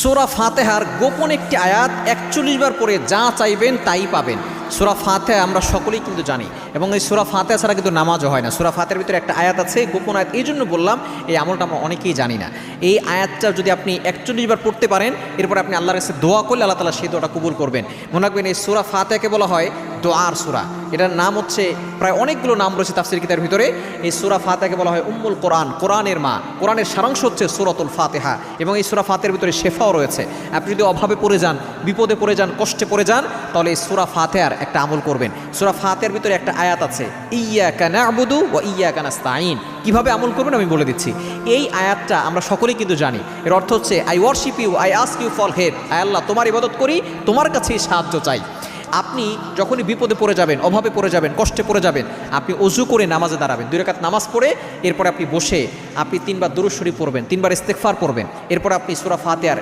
সূরা ফাতিহার গোপন একটি আয়াত ৪১ বার পড়ে যা চাইবেন তাই পাবেন। সূরা ফাতিহা আমরা সকলেই কিন্তু জানি, এবং এই সূরা ফাতিহা ছাড়া কিন্তু নামাজও হয় না। সূরা ফাতিহার ভিতরে একটা আয়াত আছে, গোপন আয়াত, এই জন্য বললাম এই আমলটা আমরা অনেকেই জানি না। এই আয়াতটা যদি আপনি ৪১ বার পড়তে পারেন, এরপর আপনি আল্লাহর কাছে দোয়া করলে আল্লাহ তাআলা সেই দোয়াটা কবুল করবেন। মনে রাখবেন এই সূরা ফাতিহাকে বলা হয় দোয়ার সূরা। এটার নাম হচ্ছে, প্রায় অনেকগুলো নাম রয়েছে তাফসীর কিতাবের ভিতরে। এই সূরা ফাতিহাকে বলা হয় উম্মুল কোরআন, কোরআনের মা। কোরআনের সারাংশ হচ্ছে সূরাতুল ফাতিহা, এবং এই সূরা ফাতিহার ভিতরে শেফাও রয়েছে। আপনি যদি অভাবে পড়ে যান, বিপদে পড়ে যান, কষ্টে পড়ে যান, তাহলে এই সূরা ফাতিহার একটা আমল করবেন। সূরা ফাতিহার ভিতরে একটা আয়াত আছে, ইয়্যাকা না'বুদু ওয়া ইয়্যাকা নাস্তাঈন। কিভাবে আমল করবেন আমি বলে দিচ্ছি। এই আয়াতটা আমরা সকলেই কিন্তু জানি। এর অর্থ হচ্ছে I worship you, I ask you for help. আয় আল্লাহ, তোমার ইবাদত করি, তোমার কাছেই সাহায্য চাই। আপনি যখনই বিপদে পড়ে যাবেন, অভাবে পড়ে যাবেন, কষ্টে পড়ে যাবেন, আপনি অজু করে নামাজে দাঁড়াবেন। 2 রাকাত নামাজ পড়ে এরপরে আপনি বসে আপনি 3 বার দুরূদ শরীফ পড়বেন, 3 বার ইস্তেগফার পড়বেন। এরপর আপনি সূরা ফাতিহার